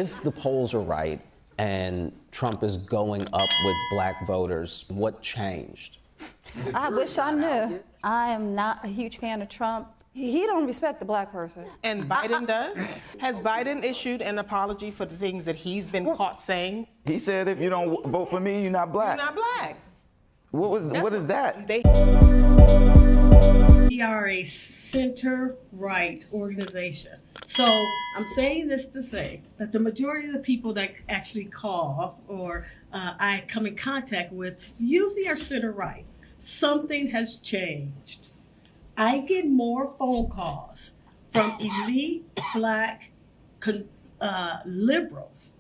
If the polls are right and Trump is going up with black voters, what changed? I wish I knew. I am not a huge fan of Trump. He don't respect the black person. And Biden does? Has Biden issued an apology for the things that he's been caught saying? He said, if you don't vote for me, you're not black. You're not black. What is that? We are a center-right organization. So I'm saying this to say that the majority of the people that actually call or I come in contact with usually are center-right. Something has changed. I get more phone calls from elite black liberals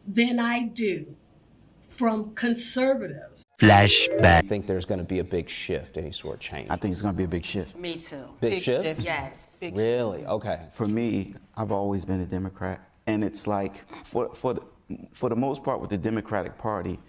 than I do from conservatives. Flashback. I think there's going to be a big shift, any sort of change. I think it's going to be a big shift. Me too. Big shift? Yes. Big really? Okay. For me, I've always been a Democrat. And it's like, for the most part with the Democratic Party,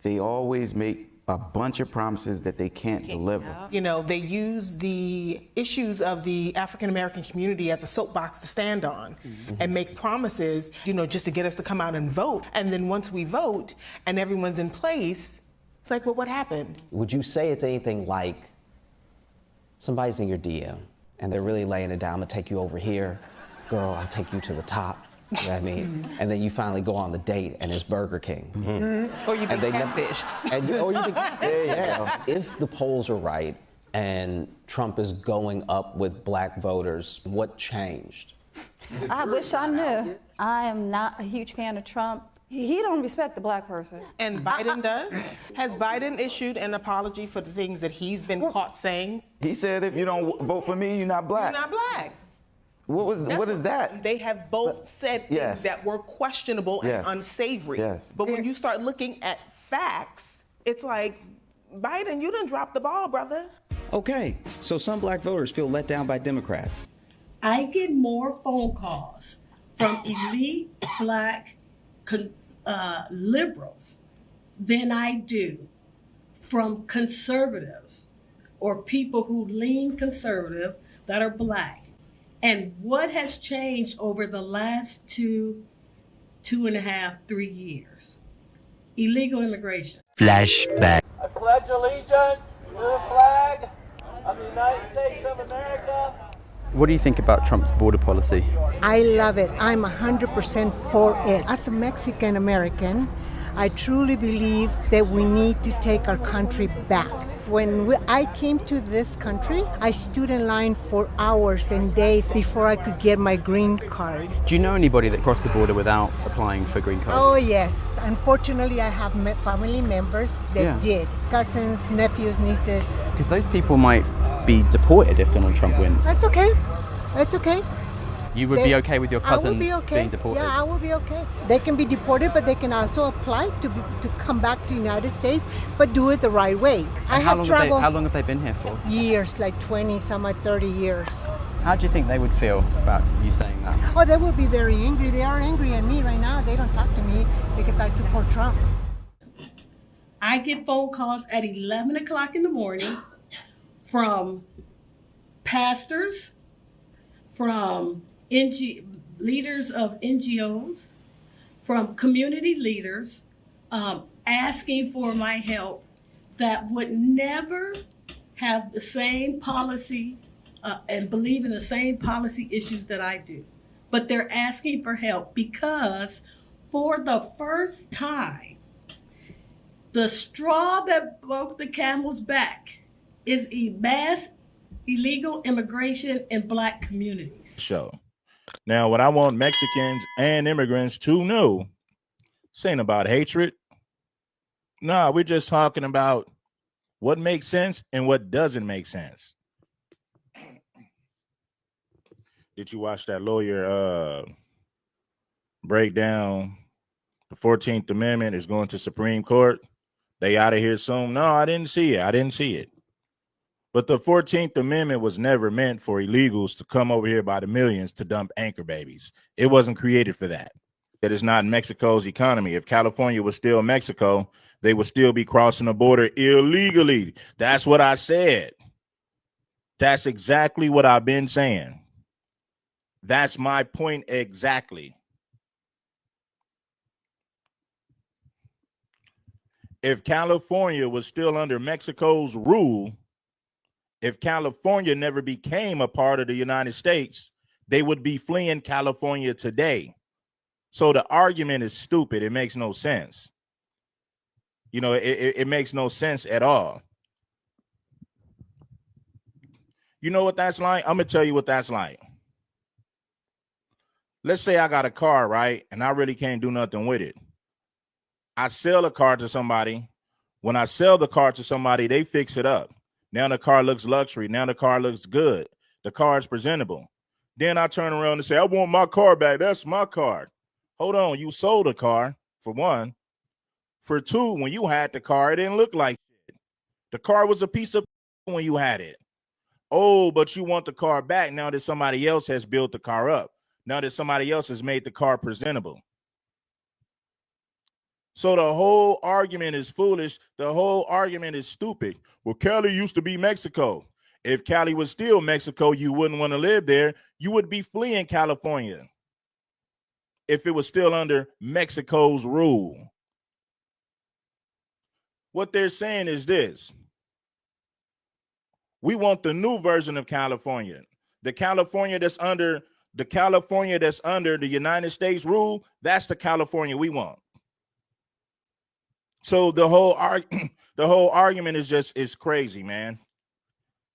they always make a bunch of promises that they can't deliver. You know, they use the issues of the African American community as a soapbox to stand on and make promises, you know, just to get us to come out and vote. And then once we vote and everyone's in place, it's like, well, what happened? Would you say it's anything like somebody's in your DM and they're really laying it down, I'm gonna take you over here, girl, I'll take you to the top. You know what I mean? And then you finally go on the date and it's Burger King. Or you've been catfished. If the polls are right and Trump is going up with black voters, what changed? I wish I knew. I am not a huge fan of Trump. He don't respect the black person. And Biden does? Has Biden issued an apology for the things that he's been caught saying? He said, if you don't vote for me, you're not black. You're not black. What is that? They have both said things that were questionable and unsavory. But when you start looking at facts, it's like, Biden, you done dropped the ball, brother. Okay, so some black voters feel let down by Democrats. I get more phone calls from elite black liberals than I do from conservatives or people who lean conservative that are black. And what has changed over the last two and a half, 3 years? Illegal immigration. Flashback. I pledge allegiance to the flag of the United States of America. What do you think about Trump's border policy? I love it. I'm 100% for it. As a Mexican American, I truly believe that we need to take our country back. When I came to this country, I stood in line for hours and days before I could get my green card. Do you know anybody that crossed the border without applying for a green card? Oh yes, unfortunately I have family members that did. Cousins, nephews, nieces. Because those people might be deported if Donald Trump wins. That's okay, that's okay. You would be okay with your cousins being deported? Yeah, I will be okay. They can be deported, but they can also apply to come back to the United States, but do it the right way. How long have they been here for? Years, like 20, some like 30 years. How do you think they would feel about you saying that? Oh, they would be very angry. They are angry at me right now. They don't talk to me because I support Trump. I get phone calls at 11 o'clock in the morning from pastors, from leaders of NGOs, from community leaders, asking for my help that would never have the same policy and believe in the same policy issues that I do. But they're asking for help because for the first time, the straw that broke the camel's back is mass illegal immigration in black communities. Now, what I want Mexicans and immigrants to know, this ain't about hatred. No, we're just talking about what makes sense and what doesn't make sense. Did you watch that lawyer break down the 14th Amendment is going to Supreme Court? They out of here soon? No, I didn't see it. But the 14th Amendment was never meant for illegals to come over here by the millions to dump anchor babies. It wasn't created for that. It is not Mexico's economy. If California was still Mexico, they would still be crossing the border illegally. That's what I said. That's exactly what I've been saying. That's my point exactly. if California was still under Mexico's rule, if California never became a part of the United States, they would be fleeing California today. So the argument is stupid. It makes no sense. You know, it makes no sense at all. You know what that's like? I'm going to tell you what that's like. Let's say I got a car, right? And I really can't do nothing with it. I sell a car to somebody. When I sell the car to somebody, they fix it up. Now the car looks luxury. Now the car looks good. The car is presentable. Then I turn around and say, I want my car back. That's my car. Hold on. You sold a car, for one. For two, when you had the car, it didn't look like shit. The car was a piece of when you had it. Oh, but you want the car back now that somebody else has built the car up. Now that somebody else has made the car presentable. So the whole argument is foolish. The whole argument is stupid. Well, Cali used to be Mexico. If Cali was still Mexico, you wouldn't want to live there. You would be fleeing California if it was still under Mexico's rule. What they're saying is this. We want the new version of California. The California that's under the United States rule, that's the California we want. So the whole argument is crazy, man.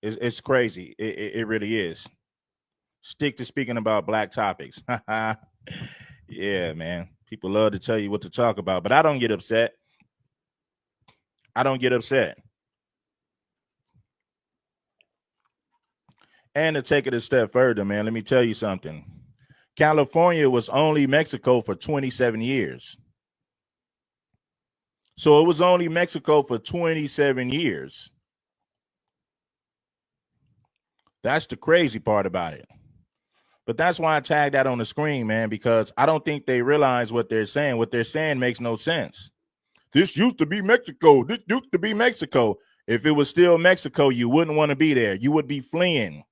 It's crazy. It really is. Stick to speaking about black topics. Yeah, man. People love to tell you what to talk about, but I don't get upset. I don't get upset. And to take it a step further, man, let me tell you something. California was only Mexico for 27 years. So it was only Mexico for 27 years. That's the crazy part about it. But that's why I tagged that on the screen, man, because I don't think they realize what they're saying. What they're saying makes no sense. This used to be Mexico. This used to be Mexico. If it was still Mexico, you wouldn't want to be there. You would be fleeing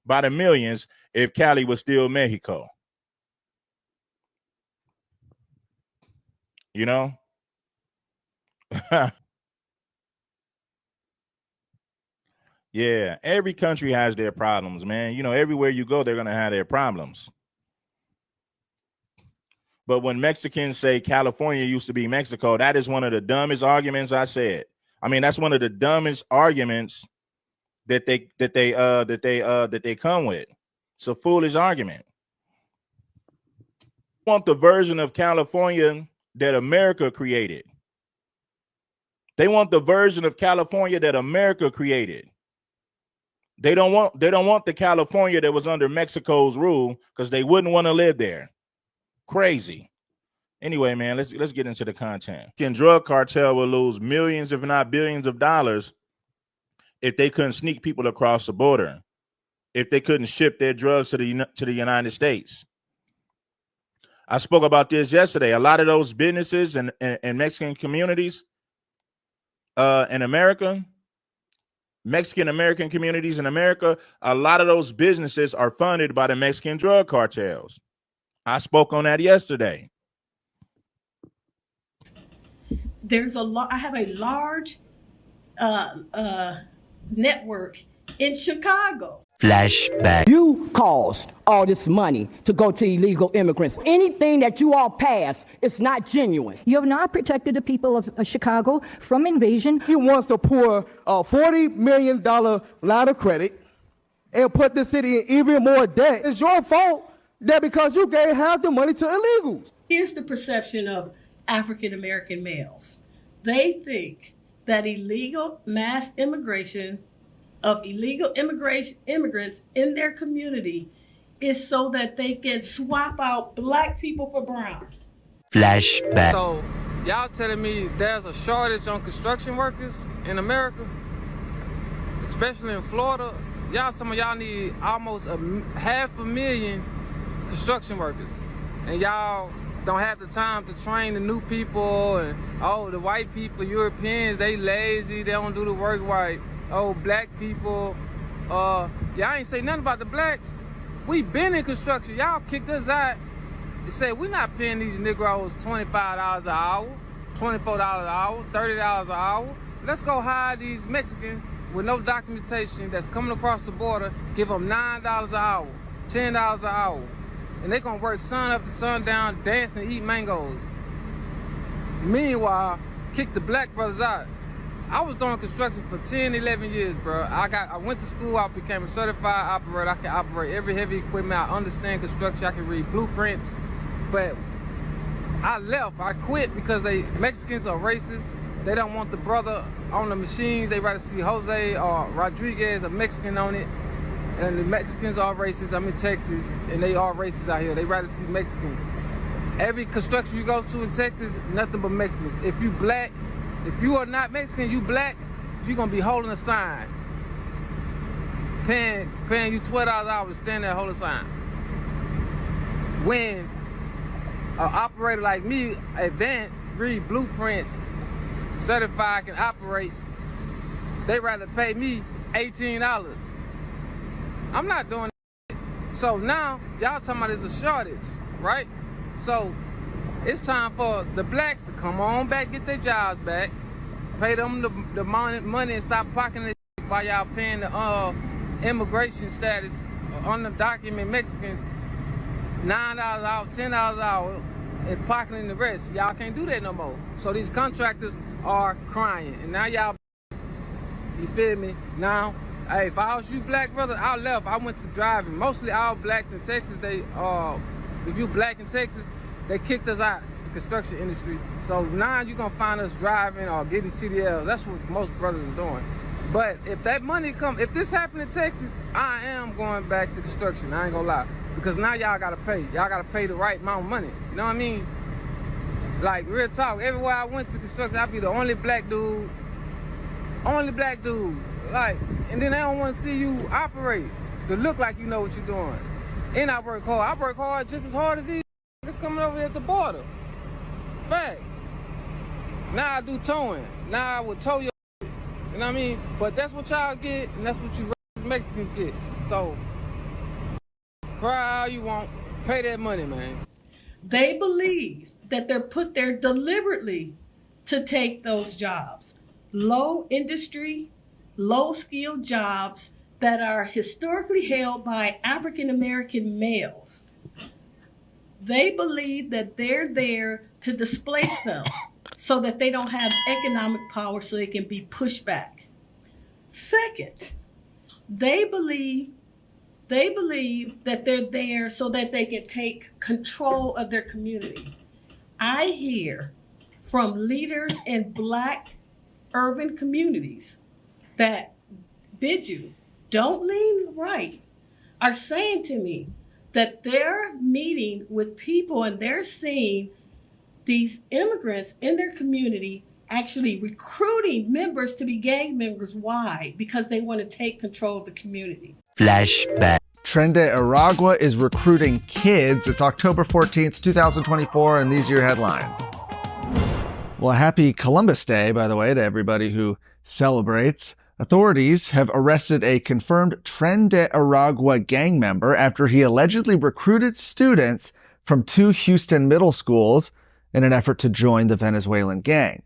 by the millions if Cali was still Mexico. You know? Yeah, every country has their problems, man. You know, everywhere you go, they're going to have their problems. But when Mexicans say California used to be Mexico, that is one of the dumbest arguments I said. I mean, that's one of the dumbest arguments that they come with. It's a foolish argument. I want the version of California that America created. They want the version of California that America created. They don't want the California that was under Mexico's rule because they wouldn't want to live there. Crazy. Anyway, man, let's get into the content. The drug cartel will lose millions, if not billions of dollars if they couldn't sneak people across the border, if they couldn't ship their drugs to the United States. I spoke about this yesterday. A lot of those businesses and Mexican communities in America, Mexican-American communities in America, a lot of those businesses are funded by the Mexican drug cartels. I spoke on that yesterday. I have a large network in Chicago. Flashback. You caused all this money to go to illegal immigrants. Anything that you all pass is not genuine. You have not protected the people of Chicago from invasion. He wants to pour a $40 million line of credit and put the city in even more debt. It's your fault that because you gave half the money to illegals. Here's the perception of African-American males. They think that illegal mass immigration of illegal immigrants in their community is so that they can swap out black people for brown. Flashback. So y'all telling me there's a shortage on construction workers in America, especially in Florida? Some of y'all need almost 500,000 construction workers, and y'all don't have the time to train the new people. And the white people, Europeans, they lazy, they don't do the work right. Black people, y'all ain't say nothing about the blacks. We been in construction. Y'all kicked us out and said we're not paying these Negroes $25 an hour. $24 an hour, $30 an hour. Let's go hire these Mexicans with no documentation that's coming across the border, give them $9 an hour, $10 an hour. And they're gonna work sun up to sundown, dance and eat mangoes. Meanwhile, kick the black brothers out. I was doing construction for 10, 11 years, bro. I went to school, I became a certified operator. I can operate every heavy equipment, I understand construction, I can read blueprints. But I left, I quit because Mexicans are racist. They don't want the brother on the machines. They rather see Jose or Rodriguez, a Mexican on it. And the Mexicans are racist. I'm in Texas, and they are racist out here. They rather see Mexicans. Every construction you go to in Texas, nothing but Mexicans. If you black, if you are not Mexican, you black, you're gonna be holding a sign. Paying you $12 an hour to stand there, hold a sign. When an operator like me, advanced, read blueprints, certified, can operate, they rather pay me $18. I'm not doing that. So now, y'all talking about there's a shortage, right? So it's time for the blacks to come on back, get their jobs back, pay them the money and stop pocketing it while y'all paying the immigration status undocumented Mexicans $9 an hour, $10 an hour, and pocketing the rest. Y'all can't do that no more. So these contractors are crying. And now y'all, you feel me? Now, hey, if I was you black brother, I left. I went to driving. Mostly all blacks in Texas, if you black in Texas, they kicked us out of the construction industry. So now you're gonna find us driving or getting CDLs. That's what most brothers are doing. But if that money come, if this happened in Texas, I am going back to construction. I ain't gonna lie. Because now y'all gotta pay. Y'all gotta pay the right amount of money. You know what I mean? Like, real talk, everywhere I went to construction, I'd be the only black dude. Only black dude. Like, and then they don't want to see you operate to look like you know what you're doing. And I work hard. I work hard just as hard as these niggas coming over here at the border. Facts. Now I do towing. Now I would tow your, you know what I mean? But that's what y'all get, and that's what you racist Mexicans get. So, cry all you want, pay that money, man. They believe that they're put there deliberately to take those jobs. Low industry, low-skilled jobs that are historically held by African-American males. They believe that they're there to displace them so that they don't have economic power so they can be pushed back. Second, they believe that they're there so that they can take control of their community. I hear from leaders in Black urban communities that bid you, don't lean right, are saying to me that they're meeting with people and they're seeing these immigrants in their community actually recruiting members to be gang members. Why? Because they want to take control of the community. Flashback. Trend de Aragua is recruiting kids. It's October 14th, 2024, and these are your headlines. Well, happy Columbus Day, by the way, to everybody who celebrates. Authorities have arrested a confirmed Tren de Aragua gang member after he allegedly recruited students from 2 Houston middle schools in an effort to join the Venezuelan gang.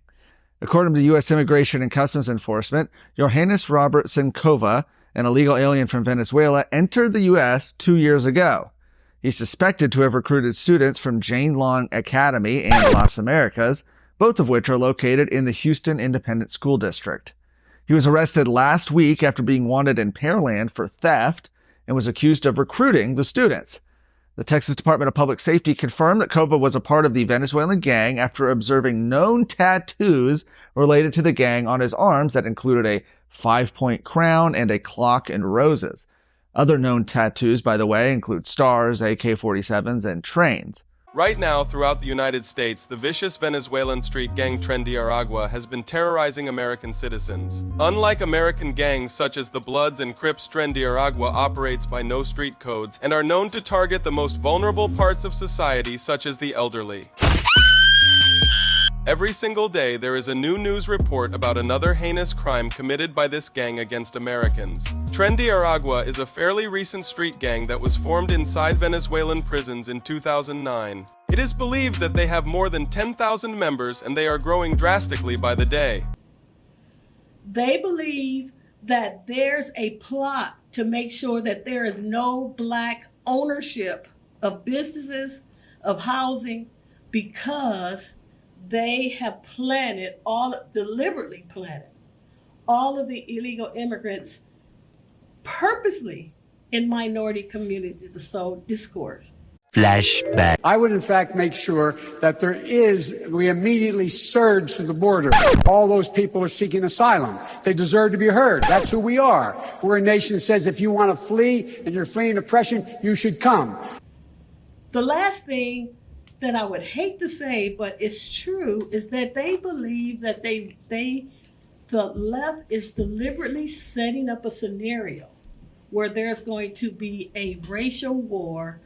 According to U.S. Immigration and Customs Enforcement, Johannes Robert Sencova, an illegal alien from Venezuela, entered the U.S. 2 years ago. He's suspected to have recruited students from Jane Long Academy and Las Americas, both of which are located in the Houston Independent School District. He was arrested last week after being wanted in Pearland for theft and was accused of recruiting the students. The Texas Department of Public Safety confirmed that Kova was a part of the Venezuelan gang after observing known tattoos related to the gang on his arms that included a 5-point crown and a clock and roses. Other known tattoos, by the way, include stars, AK-47s, and trains. Right now, throughout the United States, the vicious Venezuelan street gang Tren de Aragua has been terrorizing American citizens. Unlike American gangs such as the Bloods and Crips, Tren de Aragua operates by no street codes and are known to target the most vulnerable parts of society, such as the elderly. Every single day, there is a new news report about another heinous crime committed by this gang against Americans. Tren Aragua is a fairly recent street gang that was formed inside Venezuelan prisons in 2009. It is believed that they have more than 10,000 members and they are growing drastically by the day. They believe that there's a plot to make sure that there is no black ownership of businesses, of housing, because they have deliberately planted all of the illegal immigrants purposely in minority communities to sow discourse. Flashback. I would in fact make sure that we immediately surge to the border. All those people are seeking asylum. They deserve to be heard. That's who we are. We're a nation that says if you want to flee and you're fleeing oppression, you should come. The last thing that I would hate to say, but it's true, is that they believe that the left is deliberately setting up a scenario where there's going to be a racial war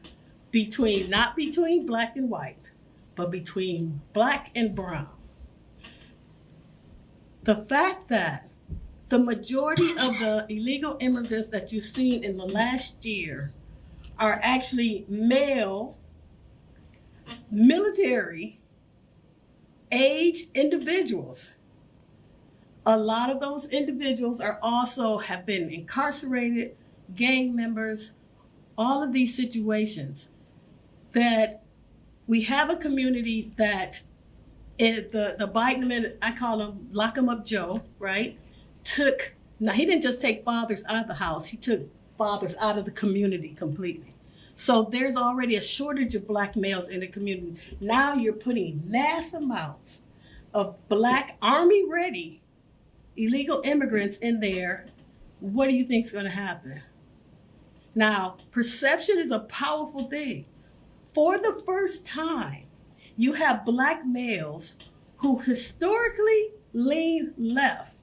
not between black and white, but between black and brown. The fact that the majority of the illegal immigrants that you've seen in the last year are actually male, military age individuals. A lot of those individuals have been incarcerated, gang members, all of these situations. That we have a community that the Biden, I call him lock 'em up Joe, right? He didn't just take fathers out of the house, he took fathers out of the community completely. So there's already a shortage of black males in the community. Now you're putting mass amounts of black army-ready illegal immigrants in there. What do you think is going to happen? Now, perception is a powerful thing. For the first time, you have black males who historically lean left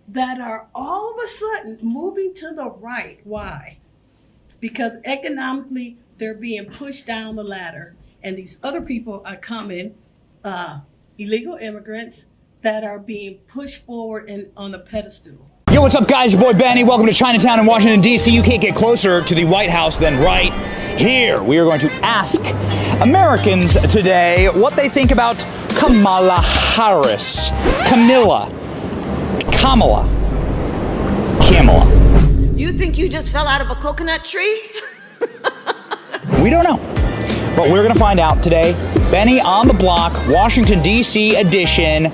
that are all of a sudden moving to the right. Why? Because economically, they're being pushed down the ladder, and these other people are coming, illegal immigrants, that are being pushed forward and on the pedestal. Yo, what's up, guys? Your boy Benny. Welcome to Chinatown in Washington, D.C. You can't get closer to the White House than right here. We are going to ask Americans today what they think about Kamala Harris. Kamala. You think you just fell out of a coconut tree? We don't know. But we're going to find out today. Benny on the Block, Washington, D.C. edition.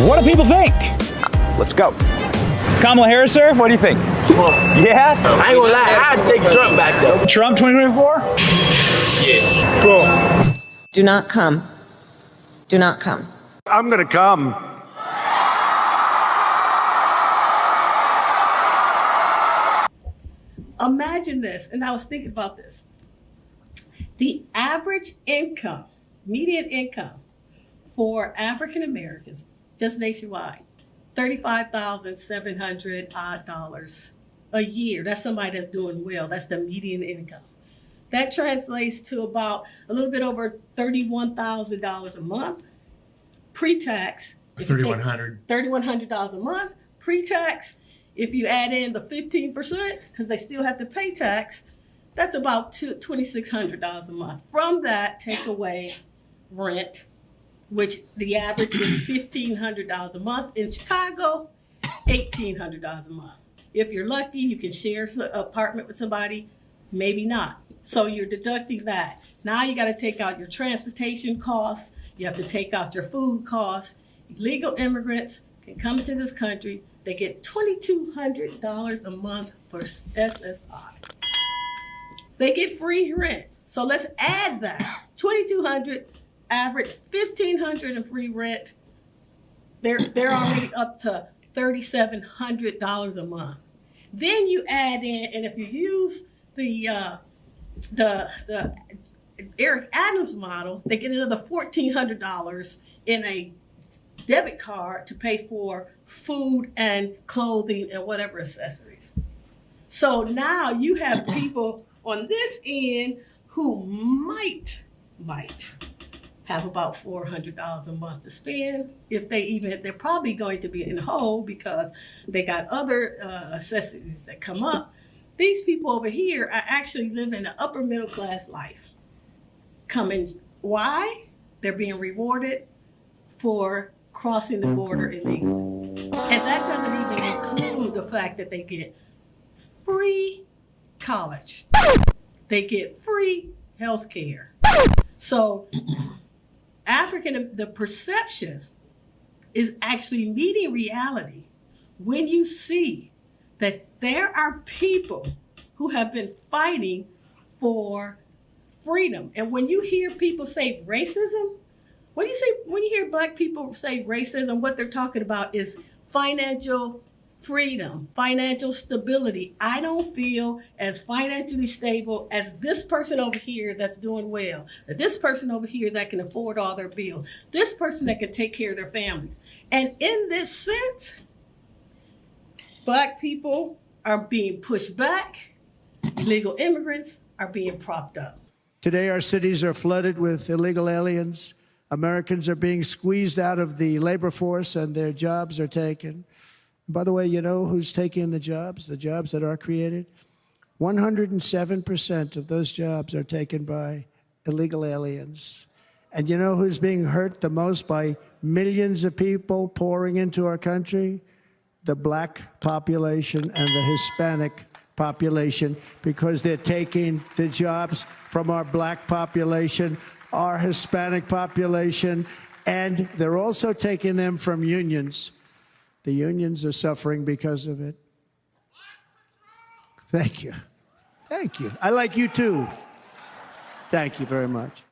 What do people think? Let's go. Kamala Harris, sir, what do you think? Yeah? I ain't gonna lie, I'd take Trump back though. Trump 2024? Yeah. Cool. Do not come. Do not come. I'm gonna come. Imagine this, and I was thinking about this. The average income, median income for African Americans, just nationwide, $35,700 odd a year. That's somebody that's doing well. That's the median income. That translates to about a little bit over $31,000 a month pre-tax. $3,100 a month pre-tax. If you add in the 15%, because they still have to pay tax, that's about $2,600 a month. From that, take away rent, which the average is $1,500 a month. In Chicago, $1,800 a month. If you're lucky, you can share an apartment with somebody, maybe not. So you're deducting that. Now you got to take out your transportation costs. You have to take out your food costs. Illegal immigrants can come into this country. They get $2,200 a month for SSI. They get free rent. So let's add that. $2,200 average, $1,500 in free rent. They're already up to $3,700 a month. Then you add in, and if you use the Eric Adams model, they get another $1,400 in a debit card to pay for food and clothing and whatever accessories. So now you have people on this end who might have about $400 a month to spend. If they're probably going to be in the hole because they got other necessities that come up. These people over here are actually living an upper middle class life. Why? They're being rewarded for crossing the border illegally. And that doesn't even include the fact that they get free college. They get free health care. So the perception is actually meeting reality when you see that there are people who have been fighting for freedom. And when you hear people say racism, when you hear Black people say racism, what they're talking about is financial freedom, financial stability. I don't feel as financially stable as this person over here that's doing well, or this person over here that can afford all their bills, this person that can take care of their families. And in this sense, Black people are being pushed back, illegal immigrants are being propped up. Today, our cities are flooded with illegal aliens. Americans are being squeezed out of the labor force and their jobs are taken. By the way, you know who's taking the jobs that are created? 107% of those jobs are taken by illegal aliens. And you know who's being hurt the most by millions of people pouring into our country? The Black population and the Hispanic population, because they're taking the jobs from our Black population, our Hispanic population, and they're also taking them from unions. The unions are suffering because of it. Thank you. Thank you. I like you too. Thank you very much.